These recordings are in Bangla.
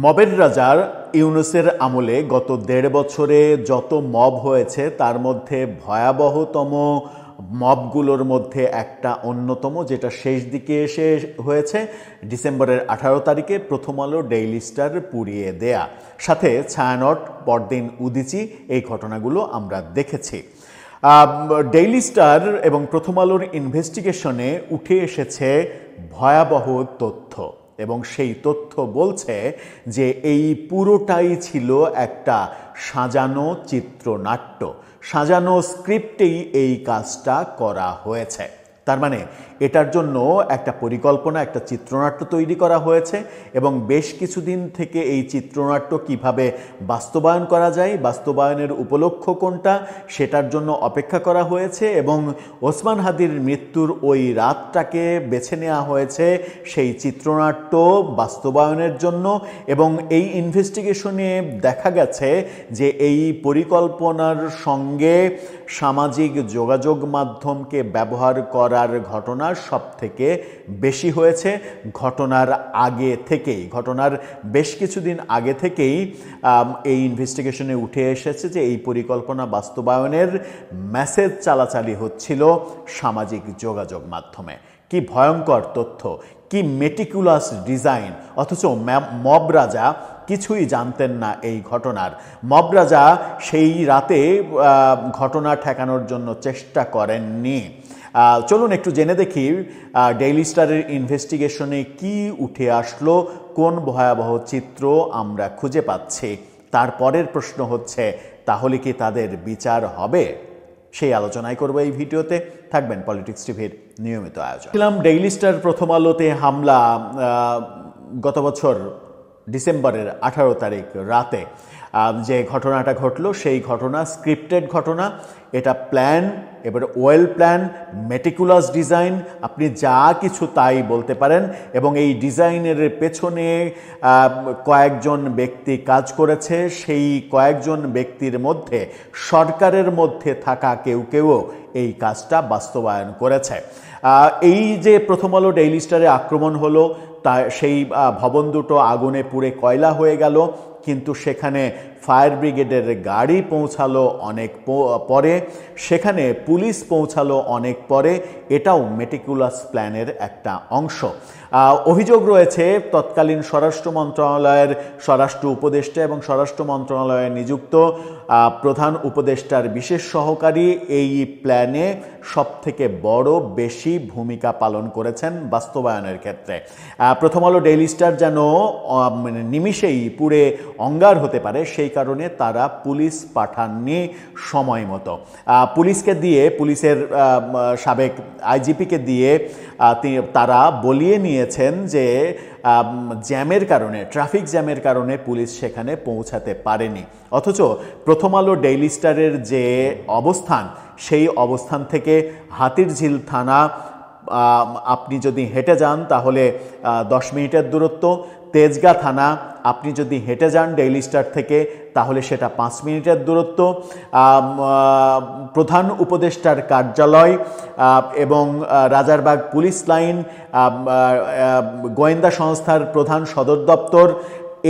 মবের রাজার ইউনূসের আমলে গত ১.৫ বছরে যত মব হয়েছে তার মধ্যে ভয়াবহতম মবগুলোর মধ্যে একটা অন্যতম, যেটা শেষ দিকে এসে হয়েছে ডিসেম্বরের ১৮ তারিখে প্রথম আলো ডেইলি স্টার পুড়িয়ে দেয়া, সাথে ছায়ানট, পরদিন উদীচী, এই ঘটনাগুলো আমরা দেখেছি। ডেইলি স্টার এবং প্রথম আলোর ইনভেস্টিগেশনে উঠে এসেছে ভয়াবহ তথ্য, এবং সেই তথ্য বলছে যে এই পুরোটাই ছিল একটা সাজানো চিত্রনাট্য, সাজানো স্ক্রিপ্টেই এই কাজটা করা হয়েছে। তার মানে এটার জন্য একটা পরিকল্পনা, একটা চিত্রনাট্য তৈরি করা হয়েছে, এবং বেশ কিছুদিন থেকে এই চিত্রনাট্য কিভাবে বাস্তবায়ন করা যায়, বাস্তবায়নের উপলক্ষ কোনটা, সেটার জন্য অপেক্ষা করা হয়েছে, এবং ওসমান হাদির মৃত্যুর ওই রাতটাকে বেছে নেওয়া হয়েছে সেই চিত্রনাট্য বাস্তবায়নের জন্য। এবং এই ইনভেস্টিগেশনে দেখা গেছে যে এই পরিকল্পনার সঙ্গে সামাজিক যোগাযোগ মাধ্যমকে ব্যবহার করার ঘটনা সবথেকে বেশি হয়েছে। ঘটনার আগে থেকেই, ঘটনার বেশ কিছুদিন আগে থেকেই এই ইনভেস্টিগেশনে উঠে এসেছে যে এই পরিকল্পনা বাস্তবায়নের মেসেজ চালাচালি হচ্ছিল সামাজিক যোগাযোগ মাধ্যমে। কি ভয়ঙ্কর তথ্য, কি মেটিকুলাস ডিজাইন! অথচ মব রাজা কিছুই জানতেন না এই ঘটনার। মব রাজা সেই রাতে ঘটনা ঠেকানোর জন্য চেষ্টা করেননি। চলুন একটু জেনে দেখি ডেইলি স্টারের ইনভেস্টিগেশনে কি উঠে আসলো, কোন ভয়াবহ চিত্র আমরা খুঁজে পাচ্ছি। তারপরের প্রশ্ন হচ্ছে, তাহলে কি তাদের বিচার হবে? সেই আলোচনাই করবো এই ভিডিওতে। থাকবেন পলিটিক্স টিভির নিয়মিত আয়োজন। ডেইলি স্টার প্রথম আলোতে হামলা গত বছর ডিসেম্বরের ১৮ তারিখ রাতে যে ঘটনাটা ঘটলো, সেই ঘটনা স্ক্রিপ্টেড ঘটনা, এটা প্ল্যান, এবার ওয়েল প্ল্যান, মেটিকুলাস ডিজাইন, আপনি যা কিছু তাই বলতে পারেন। এবং এই ডিজাইনের পেছনে কয়েকজন ব্যক্তি কাজ করেছে, সেই কয়েকজন ব্যক্তির মধ্যে সরকারের মধ্যে থাকা কেউ কেউ এই কাজটা বাস্তবায়ন করেছে। এই যে প্রথম আলো ডেইলি স্টারে আক্রমণ হলো, তা সেই ভবন দুটো আগুনে পুড়ে কয়লা হয়ে গেল, কিন্তু সেখানে ফায়ার ব্রিগেডের গাড়ি পৌঁছালো অনেক পরে, সেখানে পুলিশ পৌঁছালো অনেক পরে। এটাও মেটিকুলাস প্ল্যানের একটা অংশ। অভিযোগ রয়েছে তৎকালীন স্বরাষ্ট্র মন্ত্রণালয়ের স্বরাষ্ট্র উপদেষ্টা এবং স্বরাষ্ট্র মন্ত্রণালয়ে নিযুক্ত প্রধান উপদেষ্টার বিশেষ সহকারী এই প্ল্যানে সবথেকে বড় বেশি ভূমিকা পালন করেছেন বাস্তবায়নের ক্ষেত্রে। প্রথম আলো ডেইলি স্টার যেন নিমিষেই পুড়ে অঙ্গার হতে পারে, সেই কারণে তারা পুলিশ পাঠাননি সময় মতো। পুলিশকে দিয়ে, পুলিশের সাবেক আইজিপিকে দিয়ে তারা বলিয়ে নিয়েছেন যে জ্যামের কারণে, ট্রাফিক জ্যামের কারণে পুলিশ সেখানে পৌঁছাতে পারেনি। অথচ প্রথম আলো ডেইলি স্টারের যে অবস্থান, সেই অবস্থান থেকে হাতিরঝিল থানা আপনি যদি হেঁটে যান তাহলে 10 মিনিটের দূরত্ব, তেজগাঁ থানা আপনি যদি হেঁটে যান ডেইলি স্টার থেকে তাহলে সেটা 5 মিনিটের দূরত্ব, প্রধান উপদেষ্টার কার্যালয় এবং রাজারবাগ পুলিশ লাইন, গোয়েন্দা সংস্থার প্রধান সদর দপ্তর,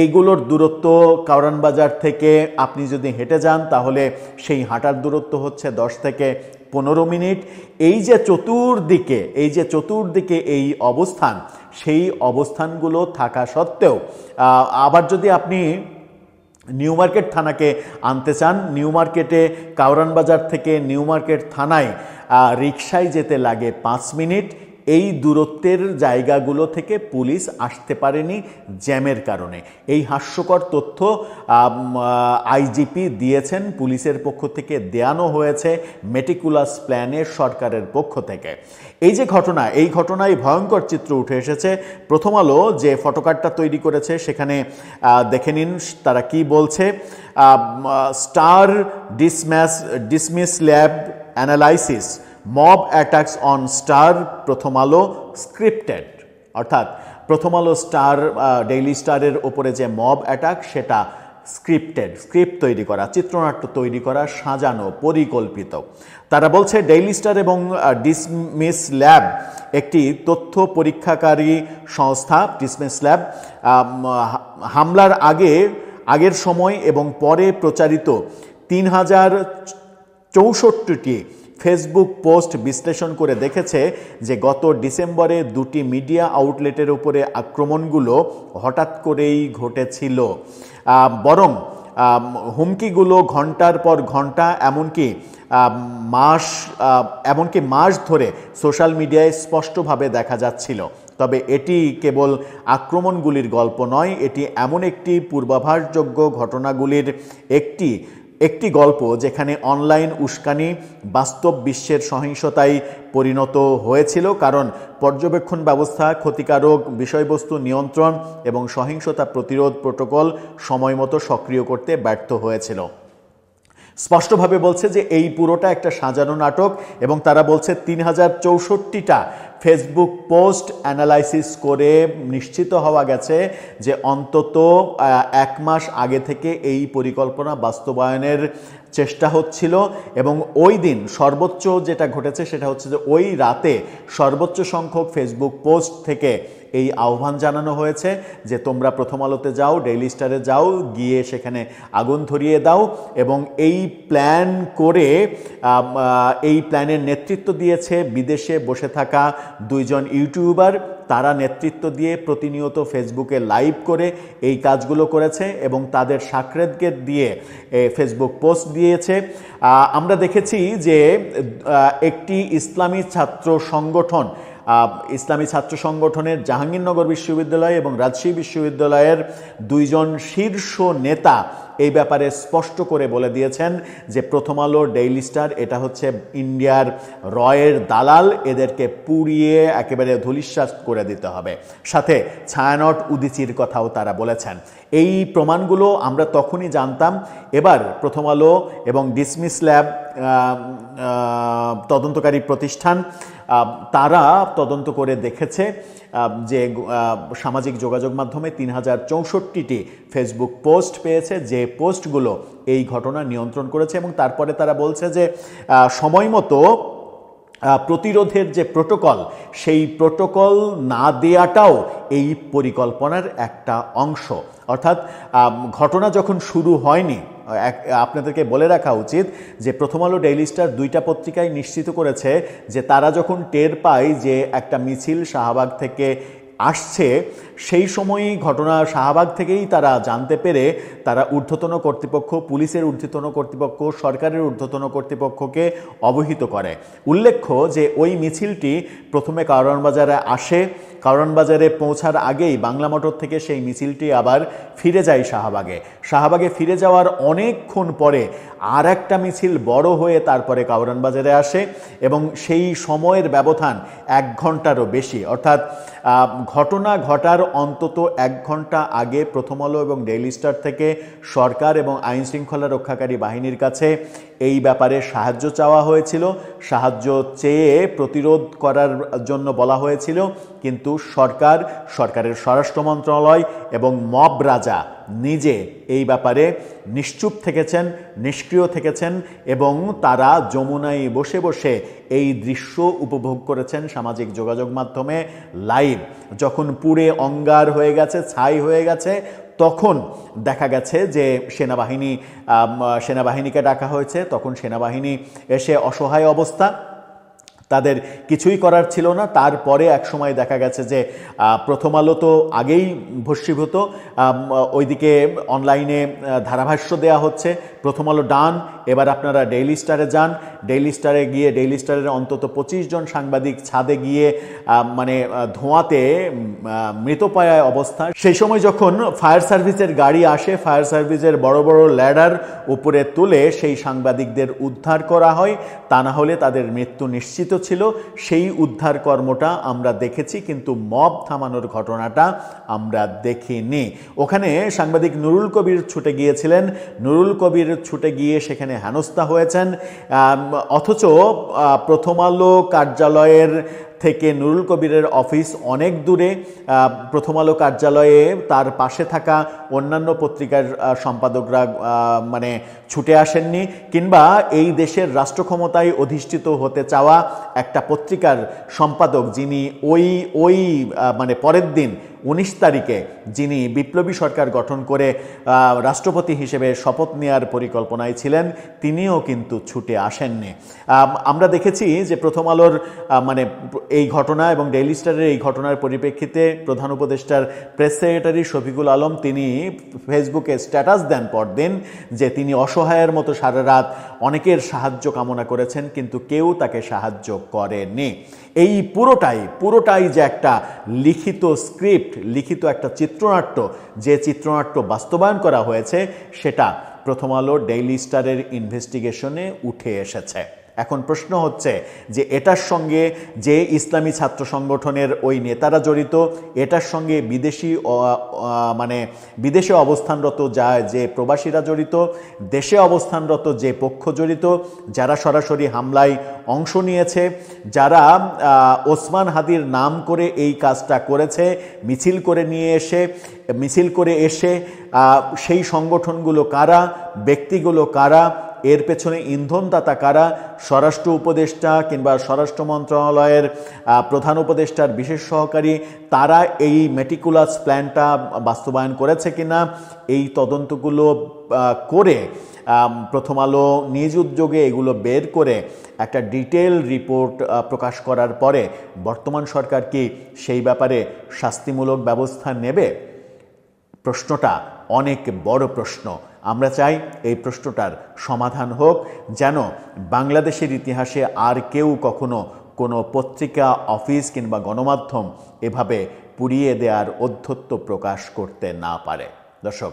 এইগুলোর দূরত্ব কারওয়ান বাজার থেকে আপনি যদি হেঁটে যান তাহলে সেই হাঁটার দূরত্ব হচ্ছে 10 থেকে 15 মিনিট। এই যে চতুর্দিকে এই অবস্থান, সেই অবস্থানগুলো থাকা সত্ত্বেও আবার যদি আপনি নিউ মার্কেট থানাকে আনতে চান, নিউ মার্কেটে কারওয়ান বাজার থেকে নিউ মার্কেট থানায় রিকশায় যেতে লাগে 5 মিনিট। এই দূরত্বের জায়গাগুলো থেকে পুলিশ আসতে পারেনি জ্যামের কারণে। এই হাস্যকর তথ্য আইজিপি দিয়েছেন, পুলিশের পক্ষ থেকে দেয়ানো হয়েছে মেটিকুলাস প্ল্যানের সরকারের পক্ষ থেকে। এই যে ঘটনা, এই ঘটনায় ভয়ঙ্কর চিত্র উঠে এসেছে। প্রথম আলো যে ফটোকার্ডটা তৈরি করেছে সেখানে দেখে নিন তারা কি বলছে। Star dismiss lab analysis, mob attacks on star প্রথম আলো স্ক্রিপ্টেড। অর্থাৎ প্রথম আলো ডেইলি স্টারের ওপরে যে মব অ্যাটাক, সেটা স্ক্রিপ্ট তৈরি করা, চিত্রনাট্য তৈরি করা, সাজানো, পরিকল্পিত। তারা বলছে ডেইলি স্টার এবং ডিসমিস ল্যাব একটি তথ্য পরীক্ষাকারী সংস্থা। ডিসমিস ল্যাব হামলার আগের সময় এবং পরে প্রচারিত 3064টি ফেসবুক পোস্ট বিশ্লেষণ করে দেখেছে যে গত ডিসেম্বরে দুটি মিডিয়া আউটলেটের উপরে আক্রমণগুলো হঠাৎ করেই ঘটেছিল, বরং হুমকিগুলো ঘন্টার পর ঘন্টা এমনকি মাস ধরে সোশ্যাল মিডিয়ায় স্পষ্টভাবে দেখা যাচ্ছিল। তবে এটি কেবল আক্রমণগুলির গল্প নয়, এটি এমন একটি পূর্বাভাসযোগ্য ঘটনাগুলির একটি গল্প যেখানে অনলাইন উস্কানি বাস্তব বিশ্বের সহিংসতায় পরিণত হয়েছিল, কারণ পর্যবেক্ষণ ব্যবস্থা, ক্ষতিকারক বিষয়বস্তু নিয়ন্ত্রণ এবং সহিংসতা প্রতিরোধ প্রোটোকল সময়মতো সক্রিয় করতে ব্যর্থ হয়েছিল। স্পষ্টভাবে বলছে যে এই পুরোটা একটা সাজানো নাটক, এবং তারা বলছে 3064টা ফেসবুক পোস্ট অ্যানালাইসিস করে নিশ্চিত হওয়া গেছে যে অন্তত 1 মাস আগে থেকে এই পরিকল্পনা বাস্তবায়নের চেষ্টা হচ্ছিল, এবং ওই দিন সর্বোচ্চ যেটা ঘটেছে সেটা হচ্ছে যে ওই রাতে সর্বোচ্চ সংখ্যক ফেসবুক পোস্ট থেকে এই আহ্বান জানানো হয়েছে যে তোমরা প্রথম আলোতে যাও, ডেইলি স্টারে যাও, গিয়ে সেখানে আগুন ধরিয়ে দাও। এবং এই প্ল্যানের নেতৃত্ব দিয়েছে বিদেশে বসে থাকা 2 জন ইউটিউবার। তারা নেতৃত্ব দিয়ে প্রতিনিয়ত ফেসবুকে লাইভ করে এই কাজগুলো করেছে এবং তাদের সাকরেদকে দিয়ে ফেসবুক পোস্ট দিয়েছে। আমরা দেখেছি যে একটি ইসলামী ছাত্র সংগঠনের জাহাঙ্গীরনগর বিশ্ববিদ্যালয় এবং রাজশাহী বিশ্ববিদ্যালয়ের 2 জন শীর্ষ নেতা এই ব্যাপারে স্পষ্ট করে বলে দিয়েছেন যে প্রথম আলো, ডেইলি স্টার এটা হচ্ছে ইন্ডিয়ার রয়ের দালাল, এদেরকে পুড়িয়ে একেবারে ধূলিসাৎ করে দিতে হবে। সাথে ছায়ানট উদীচীর কথাও তারা বলেছেন। এই প্রমাণগুলো আমরা তখনই জানতাম। এবার প্রথম আলো এবং ডিসমিস ল্যাব তদন্তকারী প্রতিষ্ঠান, তারা তদন্ত করে দেখেছে যে সামাজিক যোগাযোগ মাধ্যমে 3064টি ফেসবুক পোস্ট পেয়েছে, যে পোস্টগুলো এই ঘটনা নিয়ন্ত্রণ করেছে। এবং তারপরে তারা বলছে যে সময় মতো প্রতিরোধের যে প্রোটোকল, সেই প্রোটোকল না দেওয়াটাও এই পরিকল্পনার একটা অংশ। অর্থাৎ ঘটনা যখন শুরু হয়নি, আপনাদেরকে বলে রাখা উচিত যে প্রথম আলো, ডেইলি স্টার 2টা পত্রিকায় নিশ্চিত করেছে যে তারা যখন টের পায় যে একটা মিছিল শাহবাগ থেকে আসছে, সেই সময়ই ঘটনা শাহবাগ থেকেই তারা জানতে পেরে তারা ঊর্ধ্বতন কর্তৃপক্ষ, পুলিশের ঊর্ধ্বতন কর্তৃপক্ষ, সরকারের ঊর্ধ্বতন কর্তৃপক্ষকে অবহিত করে। উল্লেখ্য যে ওই মিছিলটি প্রথমে কারওয়ান বাজারে আসে, কারওয়ান বাজারে পৌঁছার আগেই বাংলা মোটর থেকে সেই মিছিলটি আবার ফিরে যায় শাহবাগে ফিরে যাওয়ার অনেকক্ষণ পরে আর একটা মিছিল বড় হয়ে তারপরে কারওয়ান বাজারে আসে, এবং সেই সময়ের ব্যবধান 1 ঘন্টারও বেশি। অর্থাৎ ঘটনা ঘটার অন্তত 1 ঘন্টা আগে প্রথম আলো এবং ডেইলি স্টার থেকে সরকার এবং আইন শৃঙ্খলা রক্ষাকারী বাহিনীর কাছে এই ব্যাপারে সাহায্য চাওয়া হয়েছিল, সাহায্য চেয়ে প্রতিরোধ করার জন্য বলা হয়েছিল। কিন্তু সরকারের স্বরাষ্ট্র মন্ত্রণালয় এবং মব রাজা নিজে এই ব্যাপারে নিশ্চুপ থেকেছেন, নিষ্ক্রিয় থেকেছেন, এবং তারা যমুনায় বসে বসে এই দৃশ্য উপভোগ করেছেন সামাজিক যোগাযোগ মাধ্যমে লাইভ। যখন পুড়ে অঙ্গার হয়ে গেছে, ছাই হয়ে গেছে, তখন দেখা গেছে যে সেনাবাহিনীকে ডাকা হয়েছে। তখন সেনাবাহিনী এসে অসহায় অবস্থা, তাদের কিছুই করার ছিল না। তারপরে এক সময় দেখা গেছে যে প্রথম আলো তো আগেই ভস্মীভূত, ওইদিকে অনলাইনে ধারাভাষ্য দেওয়া হচ্ছে প্রথম আলো ডান, এবার আপনারা ডেইলি স্টারে যান। ডেইলি স্টারে গিয়ে ডেইলি স্টারের অন্তত 25 জন সাংবাদিক ছাদে গিয়ে ধোঁয়াতে মৃতপ্রায় অবস্থা। সেই সময় যখন ফায়ার সার্ভিসের গাড়ি আসে, ফায়ার সার্ভিসের বড় বড় ল্যাডার উপরে তুলে সেই সাংবাদিকদের উদ্ধার করা হয়, তা না হলে তাদের মৃত্যু নিশ্চিত ছিল। সেই উদ্ধার কর্মটা আমরা দেখেছি, কিন্তু মব থামানোর ঘটনাটা আমরা দেখিনি। ওখানে সাংবাদিক নুরুল কবির ছুটে গিয়েছিলেন, নুরুল কবির ছুটে গিয়ে সেখানে হেনস্থা হয়েছেন। অথচ প্রথম আলো কার্যালয়ের থেকে নুরুল কবিরের অফিস অনেক দূরে, প্রথম আলো কার্যালয়ে তার পাশে থাকা অন্যান্য পত্রিকার সম্পাদকরা মানে ছুটে আসেননি, কিংবা এই দেশের রাষ্ট্র ক্ষমতায় অধিষ্ঠিত হতে চাওয়া একটা পত্রিকার সম্পাদক যিনি ওই মানে পরের দিন 19 তারিখে যিনি বিপ্লবী সরকার গঠন করে রাষ্ট্রপতি হিসেবে শপথ নেওয়ার পরিকল্পনায় ছিলেন, তিনিও কিন্তু ছুটে আসেননি। আমরা দেখেছি যে প্রথম আলোর মানে এই ঘটনা এবং ডেইলি স্টারের এই ঘটনার পরিপ্রেক্ষিতে প্রধান উপদেষ্টার প্রেস সেক্রেটারি শফিকুল আলম তিনি ফেসবুকে স্ট্যাটাস দেন পরদিন যে তিনি অসহায়ের মতো সারা রাত অনেকের সাহায্য কামনা করেছেন, কিন্তু কেউ তাকে সাহায্য করেনি। এই পুরোটাই যে একটা লিখিত স্ক্রিপ্ট, লিখিত একটা চিত্রনাট্য, যে চিত্রনাট্য বাস্তবায়ন করা হয়েছে সেটা প্রথম আলো ডেইলি স্টারের ইনভেস্টিগেশনে উঠে এসেছে। এখন প্রশ্ন হচ্ছে যে এটার সঙ্গে যে ইসলামী ছাত্র সংগঠনের ওই নেতারা জড়িত, এটার সঙ্গে বিদেশে অবস্থানরত যে প্রবাসীরা জড়িত, দেশে অবস্থানরত যে পক্ষ জড়িত, যারা সরাসরি হামলায় অংশ নিয়েছে, যারা ওসমান হাদির নাম করে এই কাজটা করেছে, মিছিল করে এসে সেই সংগঠনগুলো কারা, ব্যক্তিগুলো কারা, এর পেছনে ইন্ধনদাতা কারা, স্বরাষ্ট্র উপদেষ্টা কিংবা স্বরাষ্ট্র মন্ত্রণালয়ের প্রধান উপদেষ্টার বিশেষ সহকারী, তারা এই মেটিকুলাস প্ল্যানটা বাস্তবায়ন করেছে কিনা, এই তদন্তগুলো করে প্রথম আলো নিজ উদ্যোগে এগুলো বের করে একটা ডিটেল রিপোর্ট প্রকাশ করার পরে বর্তমান সরকার কি সেই ব্যাপারে শাস্তিমূলক ব্যবস্থা নেবে? প্রশ্নটা অনেক বড় প্রশ্ন। আমরা চাই এই প্রশ্নটার সমাধান হোক, যেন বাংলাদেশের ইতিহাসে আর কেউ কখনো কোনো পত্রিকা, অফিস কিংবা গণমাধ্যম এভাবে পুড়িয়ে দেওয়ার অধ্যত্ব প্রকাশ করতে না পারে। দর্শক,